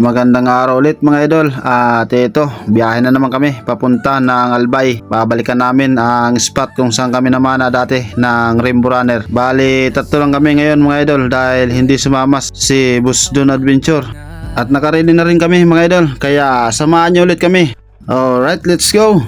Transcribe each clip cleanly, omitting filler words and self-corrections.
Magandang araw ulit mga idol. At ito, biyahe na naman kami papunta ng Albay. Babalikan namin ang spot kung saan kami namana dati ng Rainbow Runner. Bali, tatlo lang kami ngayon mga idol dahil hindi sumamas si Boss Don Adventure. At nakaready na rin kami mga idol, kaya samahan niyo ulit kami. Alright, let's go!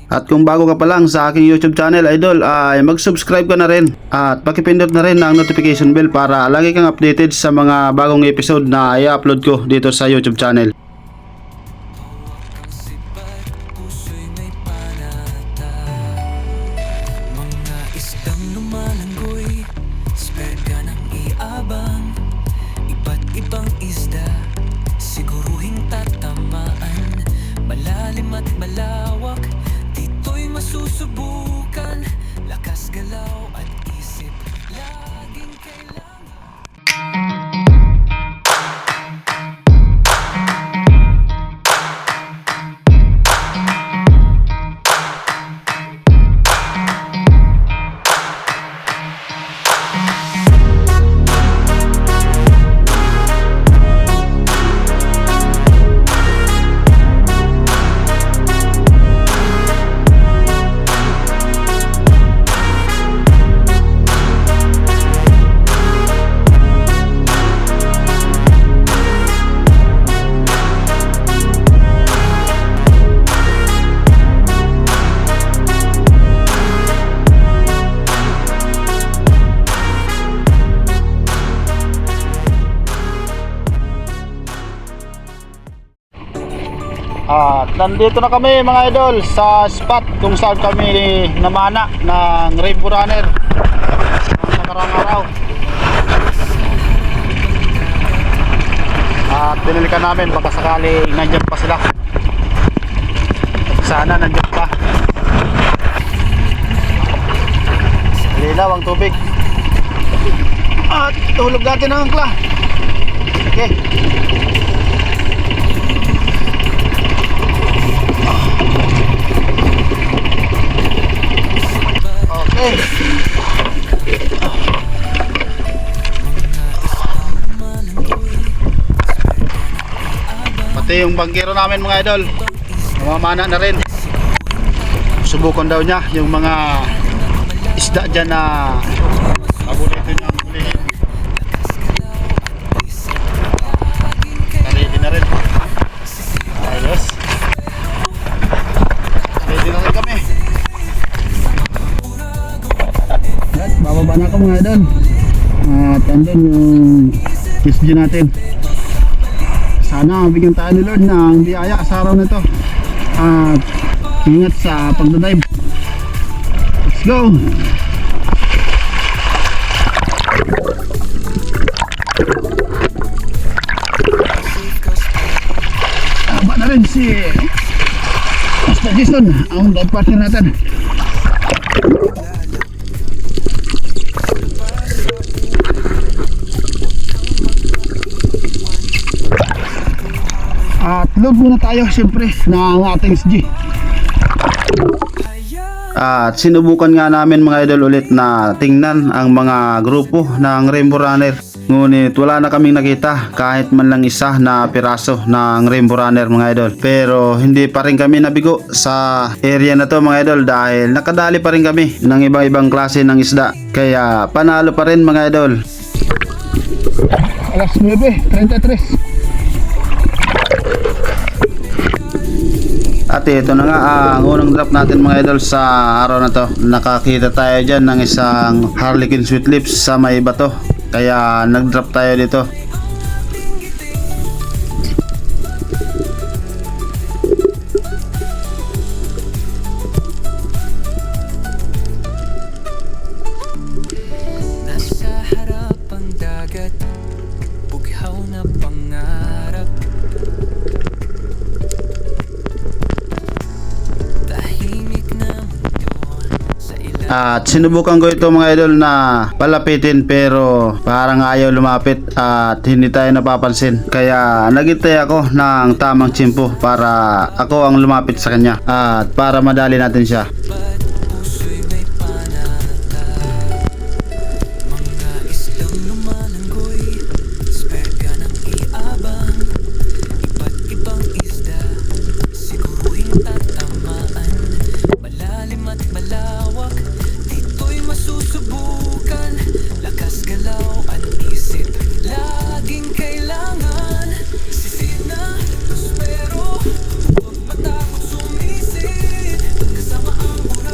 At kung bago ka pa lang sa aking YouTube channel idol, ay mag-subscribe ka na rin at pakipindot na rin ang notification bell para lagi kang updated sa mga bagong episode na i-upload ko dito sa YouTube channel. Mga isdang lumalanggoy, sperga ng iabang, iba't ibang isda, siguruhing tatamaan, malalim at malawak, dito'y masusubukan, lakas galaw at isip, laging kailangan. At nandito na kami mga idol sa spot kung saan kami namana ng Rainbow Runner ng nakarang araw. At binalikan namin baka sakali nandyan pa sila. Sana nandyan pa. Linaw ang tubig. At tulog natin ang angkla. Okay. Okay. Pati yung bangkero namin mga idol namamana na rin. Subukan daw niya yung mga isda dyan na paborito niya ang hulihin. Ready na rin. Ayos. Ready na rin kami. At bababa na ako mga idol. At andun yung SG natin. Sana bigyan tayo ni Lord ng biyaya sa araw na ito. At ingat sa pagdadive. Let's go! Tama na rin si Mr. Jason, ang dive partner natin. At load muna tayo siyempre ng ating SG. At sinubukan nga namin mga idol ulit na tingnan ang mga grupo ng Rainbow Runner. Ngunit wala na kaming nakita kahit man lang isa na piraso ng Rainbow Runner mga idol. Pero hindi pa rin kami nabigo sa area na to mga idol dahil nakadali pa rin kami ng ibang-ibang klase ng isda. Kaya panalo pa rin mga idol. Alas 9:33. At ito na nga ang unang drop natin mga idol sa araw na to. Nakakita tayo dyan ng isang Harlequin Sweet Lips sa may bato. Kaya nag drop tayo dito. Nasa harap ang dagat, bughaw na pangarap, tahimik na mundo sa ilalim. At sinubukan ko ito mga idol na palapitin pero parang ayaw lumapit at hindi tayo napapansin. Kaya naghintay ako ng tamang tsimpo para ako ang lumapit sa kanya at para madali natin siya. Puso'y may panata, mga isdang lumalanggoy,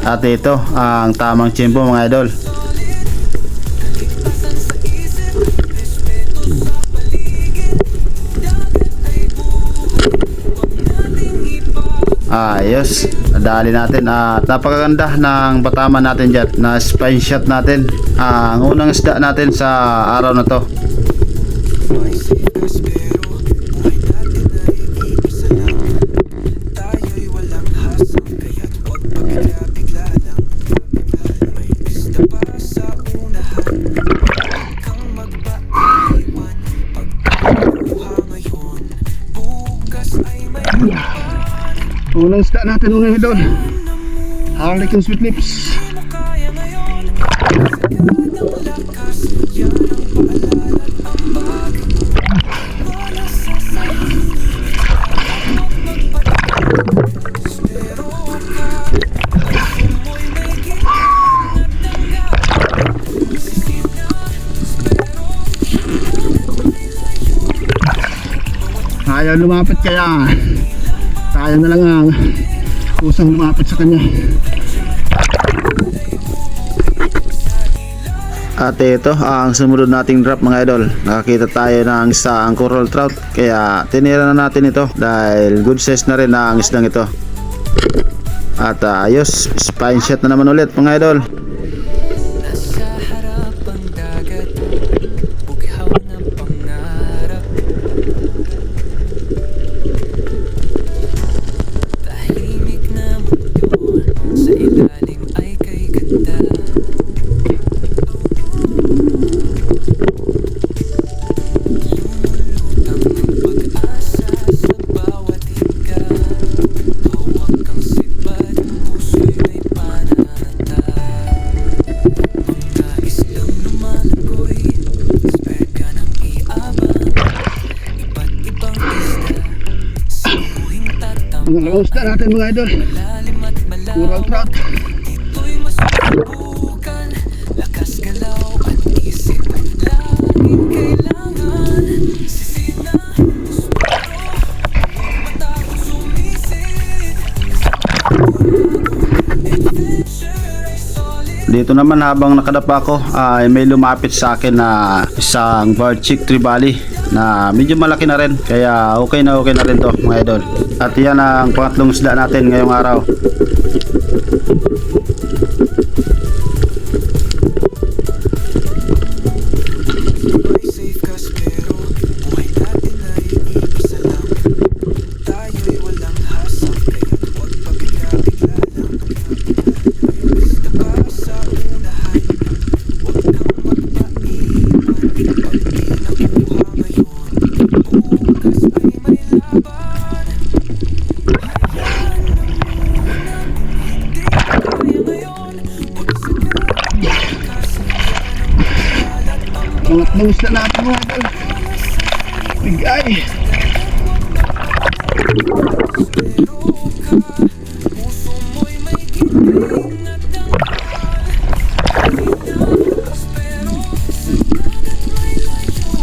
At ito ang tamang tiyempo mga idol. Ayos, nadali natin at napakaganda ng bataman natin dyan na spine shot natin. Ang unang isda natin sa araw na to. May sikas pero buhay natin ay iisa lang. Tayo'y walang hasang kaya't huwag pabigla-bigla lang. May pista para sa unahan, huwag kang magpaiwan. Pagkakuha ngayon, bukas ay may laban. Unang isda natin mga idol, Harlequin Sweet Lips. Di mo kaya ngayon, sagad ang lakas. Yan ang paalala at ambag. Wala sa sayo, huwag magpalitan. Pero ka, puso mo'y may ginang at dangga. Sisina, pero may layo. Ayaw lumapit kaya tayo na lang ang kusang lumapit sa kanya. At ito ang sumunod nating drop mga idol. Nakakita tayo ng isang coral trout, kaya tinira na natin ito dahil good size na rin ang isdang ito. At ayos, spine shot na naman ulit mga idol. Nasa harap ang dagat, bughaw ng pangarap. Tahimik na mundo, sa ilalim ay kay ganda. Lumulutang ng pag-asa sa bawat higa. Hawak kang sipad, puso'y may panata. Mga islang lumalangoy, spare ka ng iabang. Iba't ibang isda, siguhing tatang. Ang dalawang isda natin mga idol, Malalim at coral trout. malawak, dito'y masusubukan. Lakas galaw at isip, laging kailangan. Sisina, pero huwag matakot sumisid. Adventure ay solid. Dito naman habang nakadapa ko ay may lumapit sa akin na isang Barchick Trevally na medyo malaki na rin, kaya okay na rin to mga idol. At yan ang pangatlong isda natin ngayong araw. May safe kas pero buhay natin ay iisa lang. Tayo'y walang hasang kaya't huwag pabigla-bigla lang. May pista para sa unahan, huwag kang magpaiwan. Pag di nakuha ngayon, bukas ay may laban. Hayaan na muna kung hindi kaya ngayon. Huwag sagad ang lakas, yan ang paalala at ambag. Pangatlong isda natin mga idol, bigay. Pero ka, puso mo'y may ginting at dangkal. Hinalas pero sagad at may layunin.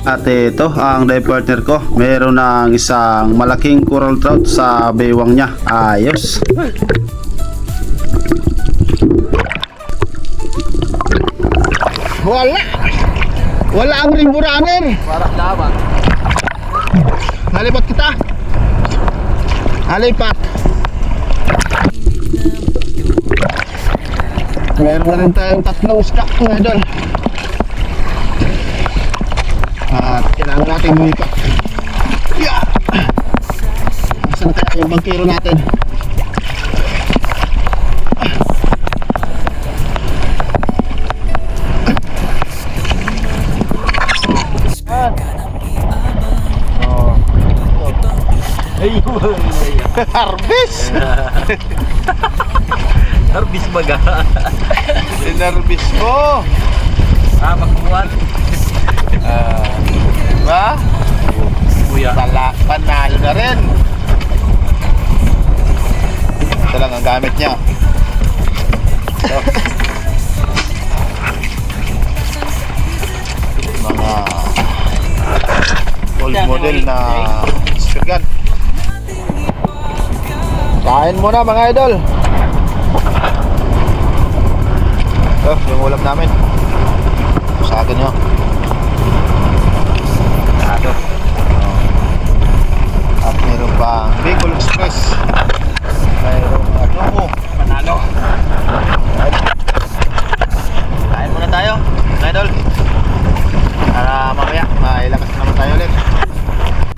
At ito ang dive partner ko, meron ng isang malaking coral trout sa baywang niya. Ayos. Wala ang rainbow runner. Para dapat. Nalipat kita. Nalipat. Meron na rin tayong tatlong stock mga idol. At kailangan natin lumipat. Yeah! Saan na kaya yung bangkero natin? Harvest! Harvest baga. Sinarvest mo! Magbuwan. Diba? Kuya. Panalo na rin. Ito lang ang gamit niya. So, mga old model na spear gun. Kain muna mga idol. Ito yung ulam namin. Sa akin yun. At meron pang Bicol Express. Mayroong adobo. Panalo. Kain muna tayo mga idol. Para mamaya mailakas naman tayo ulit.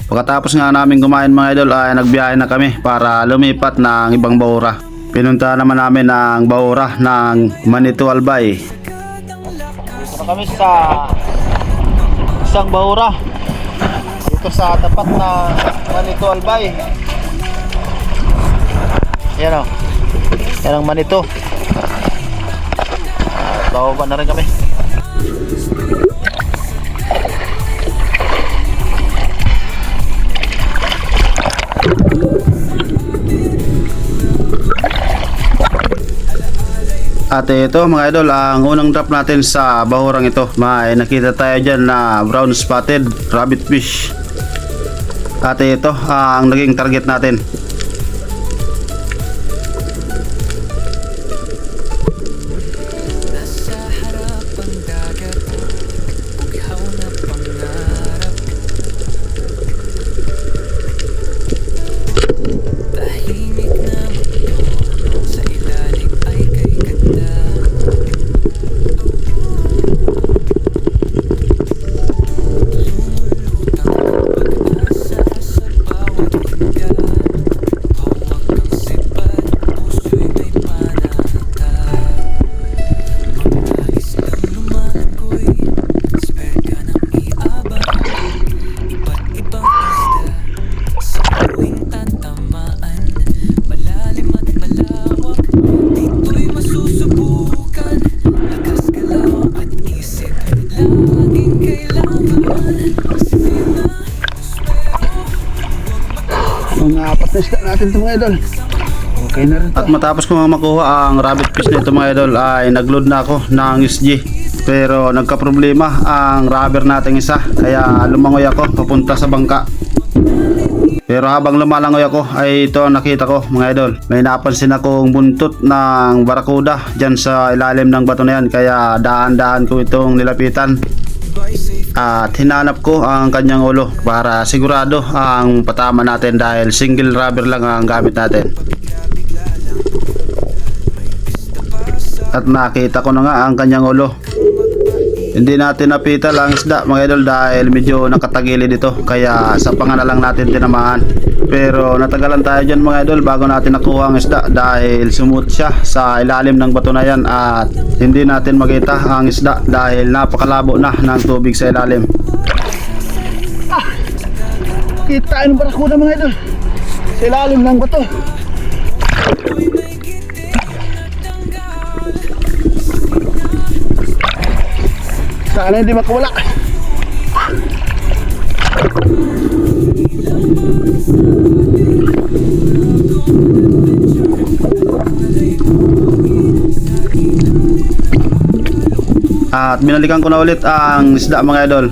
Pagkatapos nga namin kumain mga idol ay nagbiyahe na kami para lumipat ng ibang bahura. Pinunta naman namin ang bahura ng Manito Albay. Dito na kami sa isang bahura. Dito sa tapat na Manito Albay. Yan o. Yan ang Manito. Bababa na rin kami. At ito mga idol, ang unang drop natin sa bahurang ito, may nakita tayo dyan na brown spotted rabbit fish. At ito ang naging target natin. Nasa harap ang dagat, bughaw na pangarap. Tahimik na mundo, sa ilalim ay kay ganda. Lumulutang pag-asa sa bawat hingga. Hawak ang sipat, puso'y may panata. Mga islang lumalangoy, sperka ng iabang. Iba't ibang isda, sa tuwing tatamaan. Malalim at malawak, dito'y masusubukan. Lakas galaw at isip, laging kailangan. Sina, Mga apat na isda natin ito mga idol. Okay na rin to. At matapos ko nga makuha ang rabbit fish nito mga idol ay nagload na ako ng SG. Pero nagka-problema ang rubber nating isa, kaya lumangoy ako papunta sa bangka. Pero habang lumalangoy ako ay ito ang nakita ko mga idol. May napansin akong buntot ng barakuda dyan sa ilalim ng bato na yan, kaya daan-daan ko itong nilapitan. At hinanap ko ang kanyang ulo para sigurado ang patama natin dahil single rubber lang ang gamit natin. At nakita ko na nga ang kanyang ulo. Hindi natin napital ang isda mga idol dahil medyo nakatagilid ito, kaya sa panga na lang natin tinamaan. Pero natagalan tayo dyan mga idol bago natin nakuha ang isda dahil sumut siya sa ilalim ng bato na yan at hindi natin makita ang isda dahil napakalabo na ng tubig sa ilalim. Kita yung barakuda mga idol. Sa ilalim ng bato. Sana hindi makawala. At binalikan ko na ulit ang isda mga idol.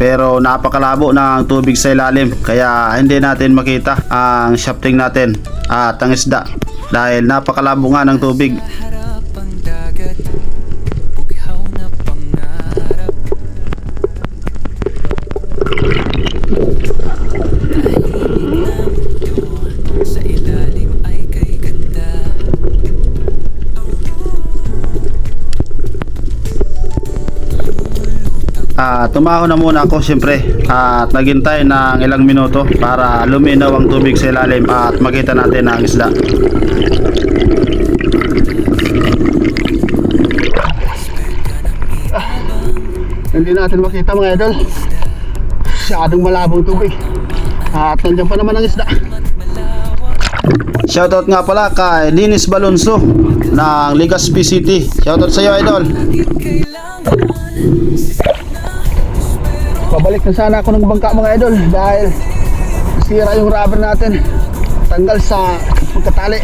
Pero napakalabo ng tubig sa ilalim, kaya hindi natin makita ang shafting natin at ang isda dahil napakalabo nga ng tubig. harap ang dagat, bughaw na pangarap. Sa ilalim ay kay ganda. Tumaho na muna ako syempre at naghintay ng ilang minuto para luminaw ang tubig sa ilalim at makita natin ang isda. Hindi natin makita mga idol. Masyadong malabong tubig. At nandiyan pa naman ang isda. Shoutout nga pala kay Dennis Balonso ng Legazpi City. Shoutout sa iyo idol. Pabalik na sana ako ng bangka mga idol dahil sira yung rubber natin. Tanggal sa pagkatali.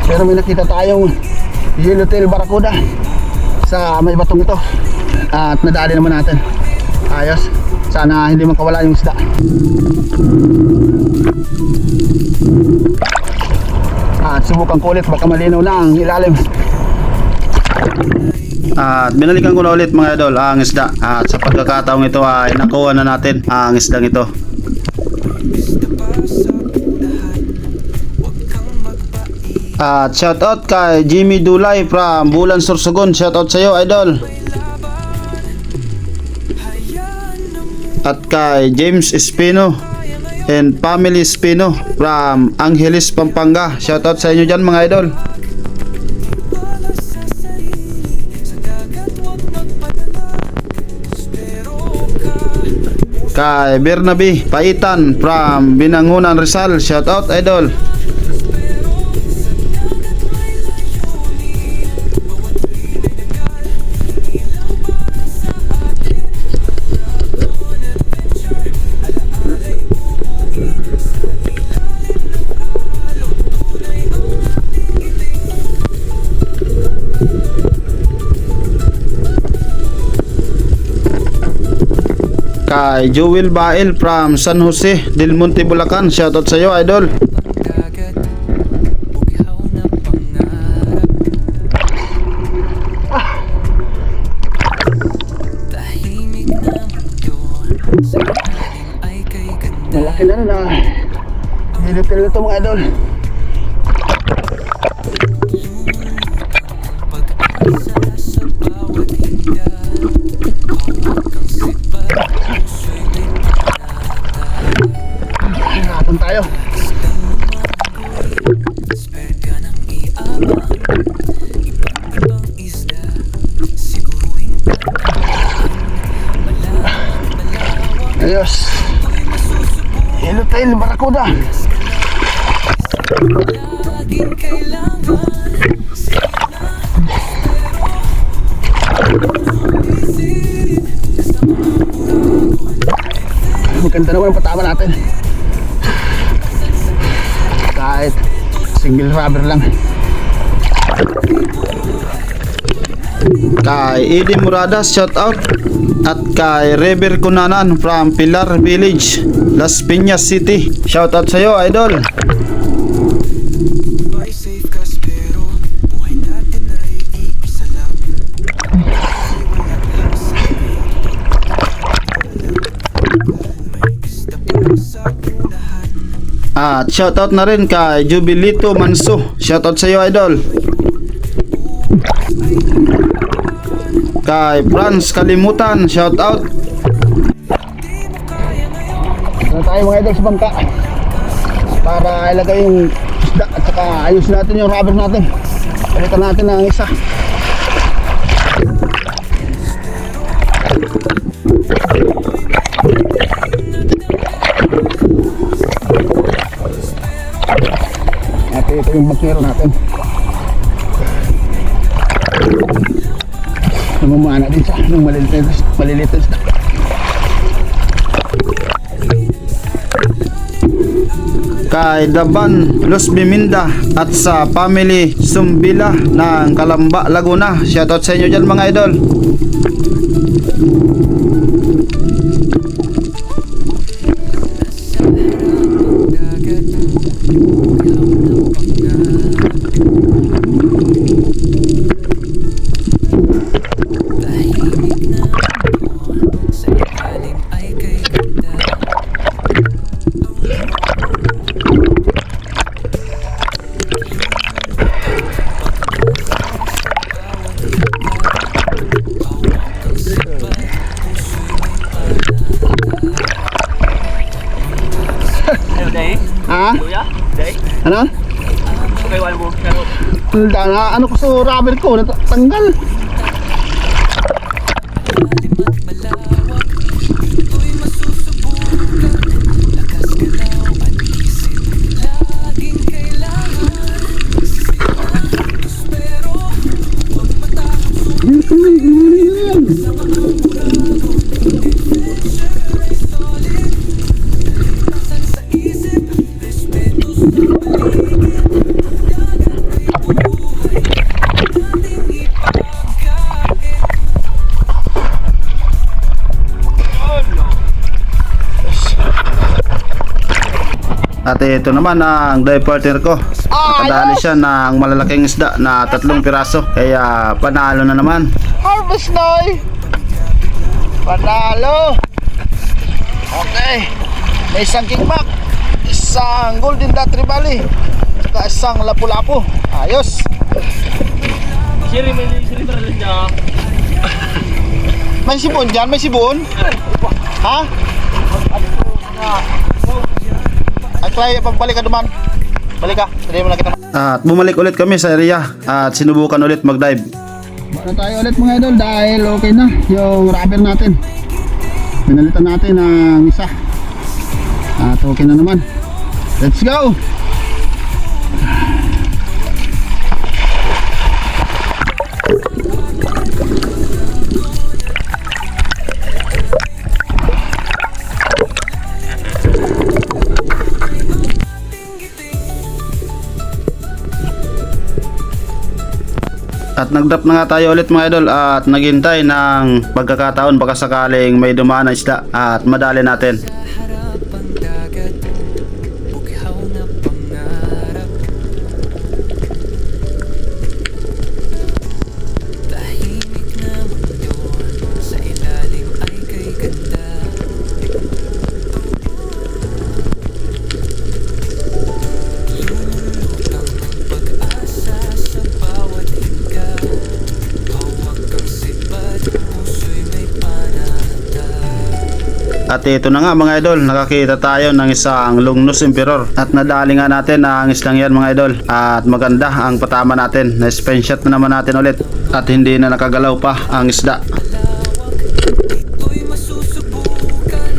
Pero may nakita tayong Yellowtail Barracuda sa may batong ito. At nadali naman natin. Ayos. Sana hindi makawala yung isda. At subukan ko ulit, baka malinaw na ang ilalim. At binalikan ko na ulit mga idol ang isda. At sa pagkakataong ito ay nakuha na natin ang isdang ito. At shoutout kay Jimmy Dulay from Bulan Sorsogon. Shoutout sa iyo idol. At kay James Espino and Family Espino from Angeles, Pampanga. Shoutout sa inyo dyan mga idol. Kay Bernabe Paitan from Binangunan, Rizal. Shoutout idol. Kay Joel Bael from San Jose del Monte, Bulacan. Shoutout sa iyo idol. Pagkagat, bughaw na pangarap. Tahimik na mundo, sa ilalim ay kay ganda. Malaki na na. Yellowtail na ito mga idol. Pag-asa sa bawat hinga. Hawak kang sipat, puso'y may Hinapan tayo. Sperga ng iabang, ibang isda, siguruhin Ayos. Yellowtail Barracuda. laging kailangan. Maganda naman ang patama natin. Kahit single rubber lang. Kay Eddie Muradas, shoutout. At kay Rever Kunanan from Pilar Village, Las Piñas City. Shoutout sa iyo idol. Buhay safe ka pero buhay natin ay iisa lang. May pista para sa unahan. At shoutout na rin kay Jubilito Manso. Shoutout sa iyo idol. Kay Franz Kalimutan, shoutout. Ano tayo mga idol sa bangka para ilagay yung isda at saka ayos natin yung rubber natin. Palitan natin ang isa. At ito yung bakero natin. Namumana din siya ng maliliit na isda. Kay Daban Los Biminda at sa family Sumbila ng Calamba, Laguna. Shoutout sa inyo dyan mga idol. Dagat, bughaw ng pangarap. Tahimik na mundo, sa ilalim ay kay ganda. Ano day? Ha? Kuya? Day? Ano? Okay, wala mo. Pero, Ano ko sa rubber ko? Natanggal. Malalim at malawak, ito'y masusubukan. Lakas galaw at isip, laging kailangan. Sigurados pero huwag matakot. Kasama ang kurado, adventure ay solid. Kaligtasan sa isip, respeto sa paligid. Dagat ay buhay, At ito naman ang dive partner ko. Nakadali siya ng malalaking isda na 3 piraso. Kaya panalo na naman. Harvest Noy! Panalo! Okay. May isang kickback, isang golden dot tribali, saka isang lapu-lapu. Ayos. Siri, may siri para lang dyan. May sibon dyan? May sibon? Ha? Ay, try, pagbalik ka duman. Balik ka, hindi mo lang kita. At bumalik ulit kami sa area at sinubukan ulit mag-dive. Baka tayo ulit mga idol dahil okay na yung rubber natin. Pinalitan natin ng isa. At okay na naman. Let's go! At nag-drop na nga tayo ulit mga idol at naghintay ng pagkakataon baka sakaling may dumaan na isda at madali natin. Harap ang dagat, bughaw na pangarap. Tahimik na mundo, sa ilalim ay kay ganda. Lumulutang ang pag-asa sa bawat higa. Hawak ang sipad, puso'y may panata. At ito na nga mga idol, nakakita tayo ng isang lungnose emperor at nadali nga natin ang islang yan mga idol. At maganda ang patama natin, na spin shot na naman natin ulit at hindi na nakagalaw pa ang isda. Ito'y masusubukan,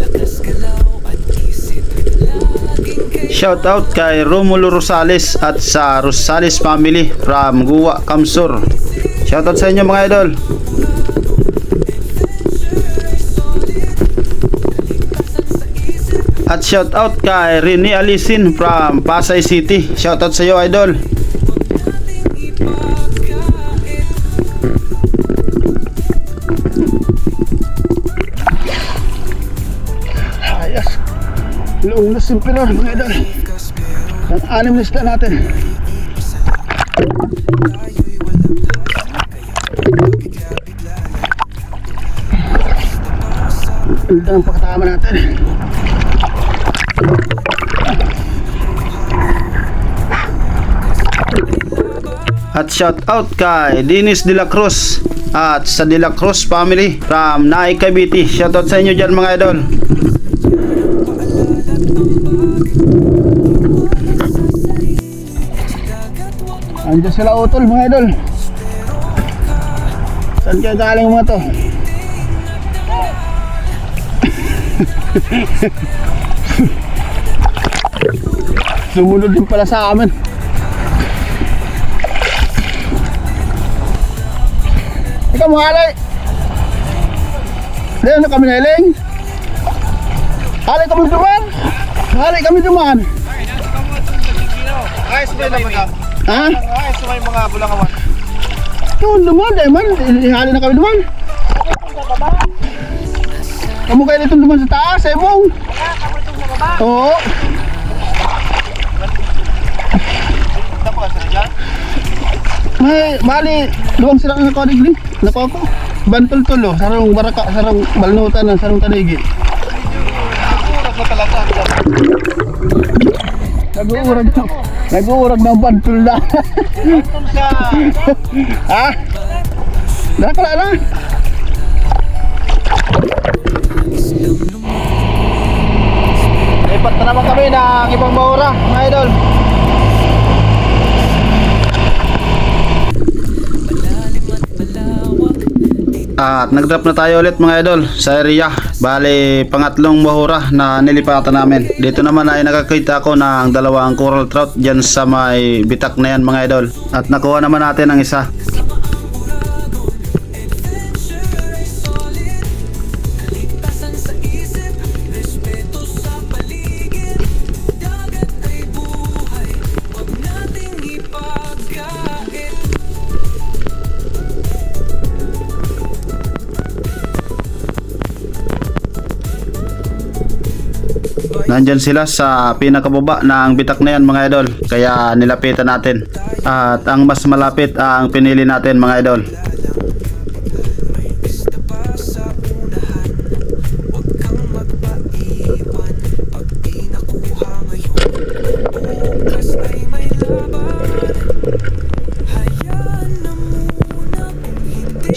lakas galaw at isip, laging kay Shout out kay Romulo Rosales at sa Rosales family from Guwa, Kamsur. Shout out sa inyo mga idol. At shout out kay Rini Alisin from Pasay City. Shout out sa iyo idol. Ayos. Luong na simpilar mga idol. Ang 6 na isda natin. Ganda ang pagkatama natin. At shout out kay Dennis De La Cruz at sa De La Cruz family from Naik Cavite. Shout out sa inyo dyan mga idol. Andiyan sila utol mga idol. Saan kaya galing mga to? Sumunod din pala sa amin. Ikaw mga alay. Diyan na kami nailing. Alay kami duman. Alay kami duman. Ayos ba naman ka? Ha? Ayos ba yung mga bulangawan? Yun duman, dahil man. Ihali na kami duman. Kamu kayo dito duman sa taas, eh mong. Oo. Tapos ka sa dyan? May, bali, luwang sila ng kadigli. Nakuha ko. Bantol tulo, sarang baraka, sarang balnutan, sarang tanigi. Urag na talaga. Nag-uurag ng bantol na. Ito siya. Ha? Nakala na. Lipat na naman kami ng ibang bahura, mga idol. At nag-drop na tayo ulit mga idol sa area. Bali, pangatlong bahura na nilipatan namin. Dito naman ay nakakita ko ng 2 coral trout dyan sa may bitak na yan mga idol. At nakuha naman natin ang isa. kaligtasan sa isip, respeto sa paligid. Dagat ay buhay, huwag nating ipagkait. By Nandyan sila sa pinakababa ng bitak na yan mga idol. Kaya nilapitan natin. At ang mas malapit ang pinili natin mga idol.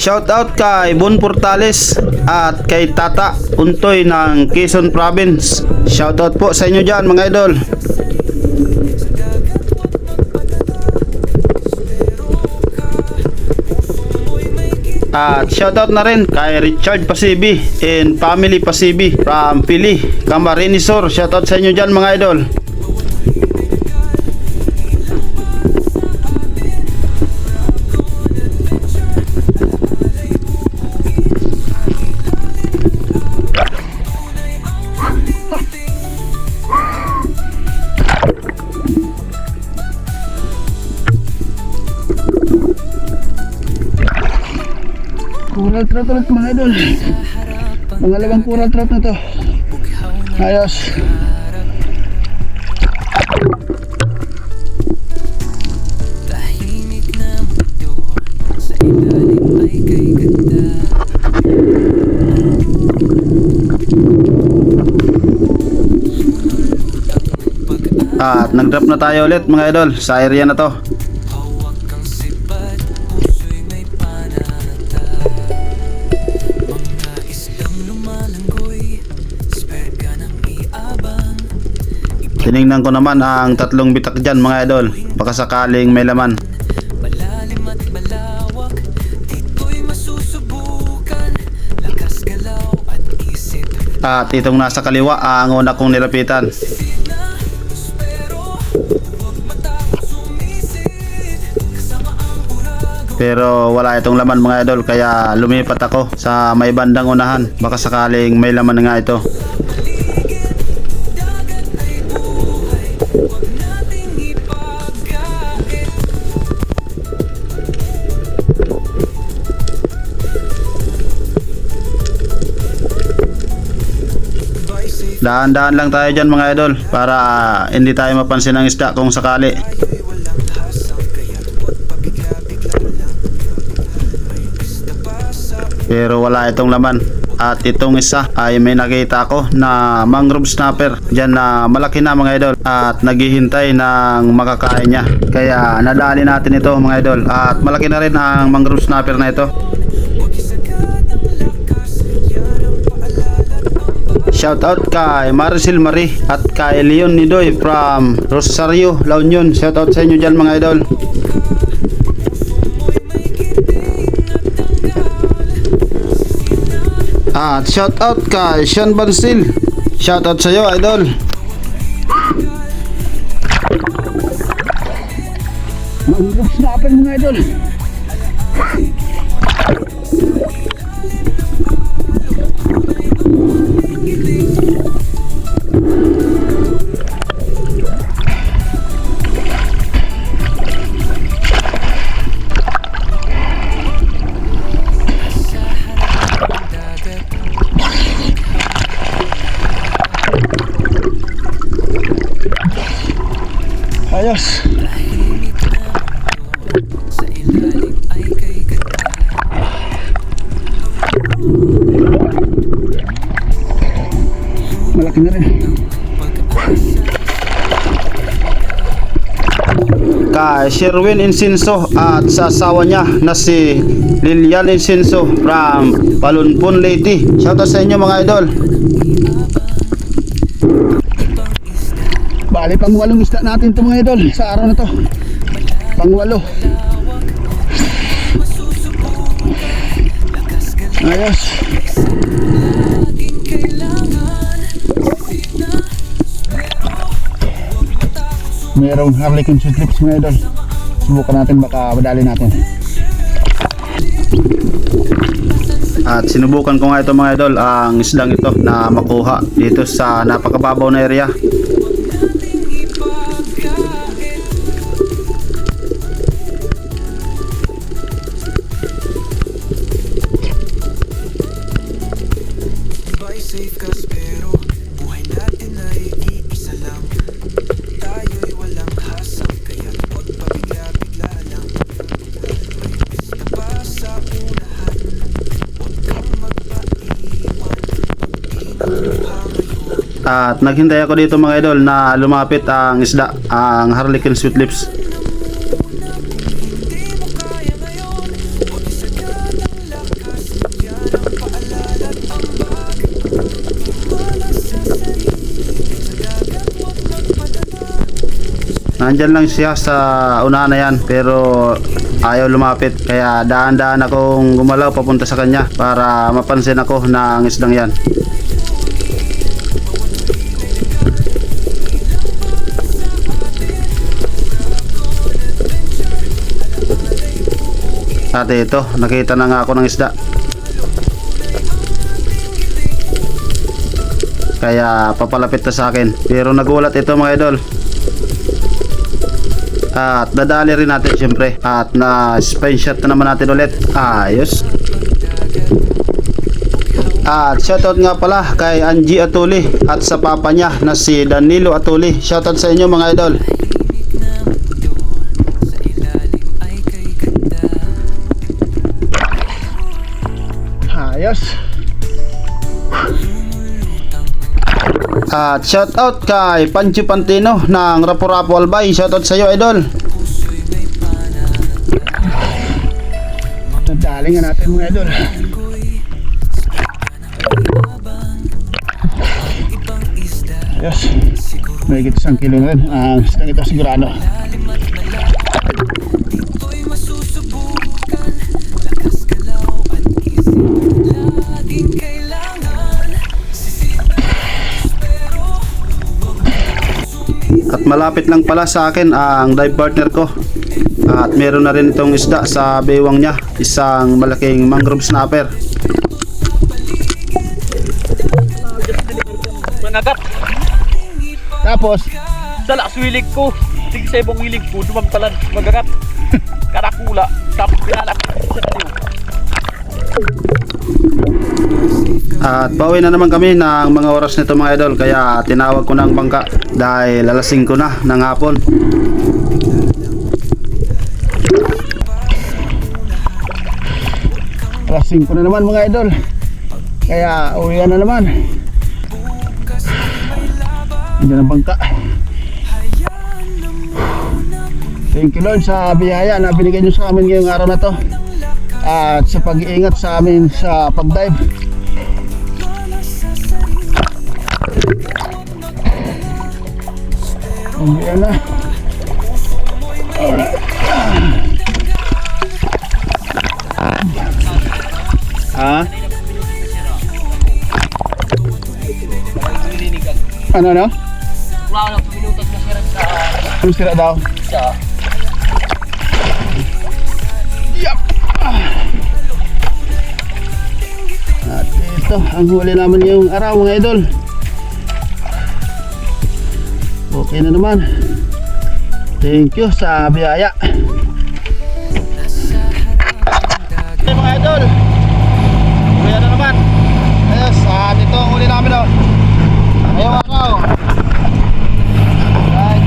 Shout out kay Bon Portales at kay Tata Untoy ng Quezon Province. Shout out po sa inyo dyan mga idol. At shout out na rin kay Richard Pasibi and Family Pasibi from Pili, Camarines Sur. Shout out sa inyo dyan mga idol. Coral trout ulit mga idol. Pangalawang coral trout na to. Ayos. Tahimik na mundo sa ilalim ay kay ganda. At nag-drop na tayo ulit mga idol sa area na to. Hawak kang sipat, puso'y may panata. Mga isdang lumalanggoy, spare ka ng iabang. Tiningnan ko naman ang tatlong bitak dyan mga idol. Baka sakaling may laman. Malalim at malawak, dito'y masusubukan. Lakas galaw at isip. At itong nasa kaliwa ang una kong nilapitan. Pero wala itong laman mga idol, kaya lumipat ako sa may bandang unahan. Baka sakaling may laman nga ito. Dahan-dahan lang tayo dyan mga idol para hindi tayo mapansin ng isda kung sakali. Pero wala itong laman. At itong isa ay may nakita ko na mangrove snapper dyan na malaki na mga idol. At naghihintay ng makakain niya. Kaya nadali natin ito mga idol. At malaki na rin ang mangrove snapper na ito. Shout out kay Maricel Marie at kay Leon Nidoy from Rosario, La Union. Shout out sa inyo dyan mga idol. At shout out kay Sean Bansil. Shout out sa iyo idol. Mangrove snapper mga idol. Ayos. Sa ilalim ay kay ganda. Malaki na rin. Kay Sherwin Insinso at sa asawa niya na si Lilian Insinso from Palunpon, Leyte. Shout out sa inyo mga idol. Bali pang 8 isda natin ito mga idol sa araw na to. Pang 8. Ayos. Merong harlequin sweet lips mga idol. Subukan natin, baka madali natin. At sinubukan ko nga ito mga idol, ang isdang ito na makuha dito sa napakababaw na area. Safe ka pero buhay natin ay At naghintay ako dito mga idol na lumapit ang isda, ang Harlequin Sweet Lips. Nandyan lang siya sa unahan na yan pero ayaw lumapit, kaya daan-daan akong gumalaw papunta sa kanya para mapansin ako ng isdang yan. At ito, nakita na nga ako ng isda. Kaya papalapit na sa akin, pero nagulat ito mga idol. At dadali rin natin syempre. At na spine shot na naman natin ulit. Ayos. At shoutout nga pala kay Angie Atuli at sa papa niya na si Danilo Atuli. Shoutout sa inyo mga idol. Ayos. At shoutout kay Pancho Pantino ng Rapo-Rapo Albay. Shoutout sa iyo idol. Nadali nga natin mga idol. Ayos. May higit 1 kilo na rin. Isang ito sigurado. At malapit lang pala sa akin ang dive partner ko. At meron na rin itong isda sa baywang niya, isang malaking mangrove snapper. Managat. Tapos, Sala, suwilig ko. Sige sa ibang wilig ko, dumamtalan, magagat. Karakula, tapos pinalak. At pauwi na naman kami ng mga oras nito mga idol, kaya tinawag ko ng bangka dahil alasing ko na ng hapon. alas 5 na naman mga idol. Kaya uwian na naman. Hindi na bangka. Thank you Lord sa biyaya na binigay nyo sa amin ngayong araw na to. At sa pag-iingat sa amin sa pag-dive. Uwian na. Ha? Ano no? Wala na, pinutot na siya sa... Ano sira daw? Sa... Yup! At ito, ang huli naman yung araw mga idol. Okay na naman. Thank you sa biyaya. Okay mga idol, uwi na naman. Ayos, at ito ang huli namin o. Ngayong araw. Right.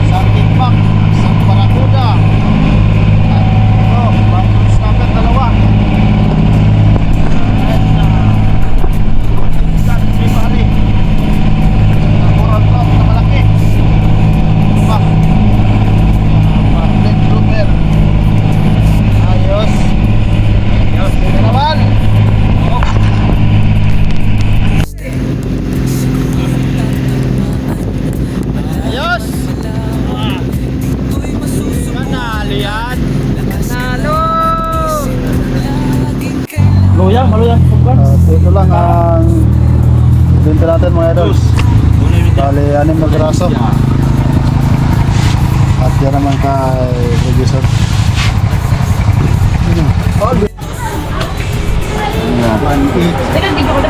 Isang tikpak, isang barakuda. At ito, bangkong snapper dalawa. At isang pari. Coral top na malaki. Tikpak. Black grouper. Ayos. Ayos, ito naman. Ayos! Manali yan! Manalo! Luya, maluya. Ito lang ang benta natin mga idol. Bali, 6 na graso. At yan naman kay producer.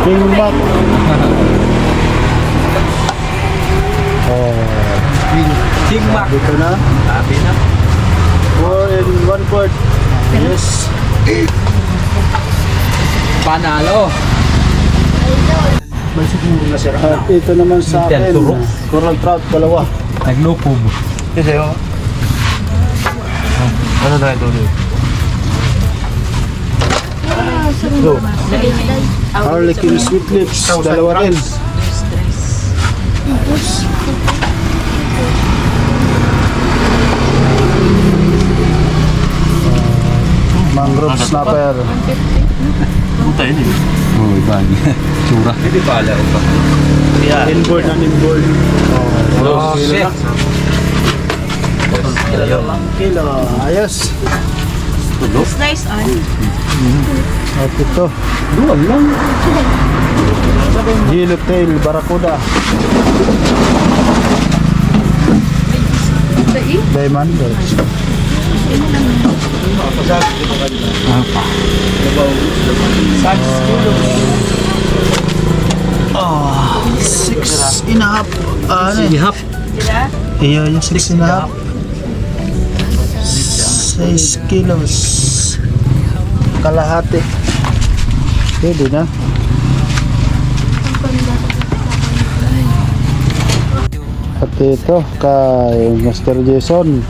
King back. Sigma. Dito na. Sabi na. 4 and 1/4. Yes. Panalo. At ito naman sa akin. Turok. Coral trout, dalawa. Naglupog. Yes, ayo. Ano na ito ulit? Harlequin sweet lips, dalawa rin. Mangrove snapper. Puta yun eh. Oh, iba niya. Tsura. Hindi pa alam ba? Yeah. Inboard and inboard. Oh, shit. Kilo. Ayos. Nice on. At ito. Dual lang. Yellowtail Barracuda. Diamond. Oh, 6.5. Ano eh? Ihap. Iyo, yung 6.5. 6 kilos. Kalahati. Pwede na. At ito, kay Mr. Jason.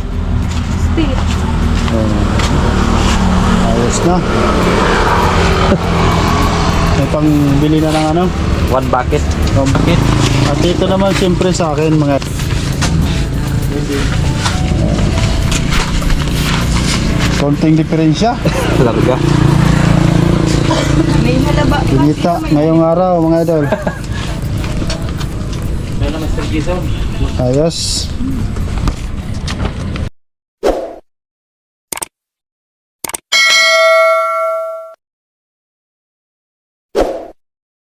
Ayos na. May pangbili na ng ano? One bucket. Bucket. At ito naman siyempre sa akin mga konting diferensya. Larga. May halaba. Kinita ngayong araw mga idol. Meron na Mr. Jason. Ayos.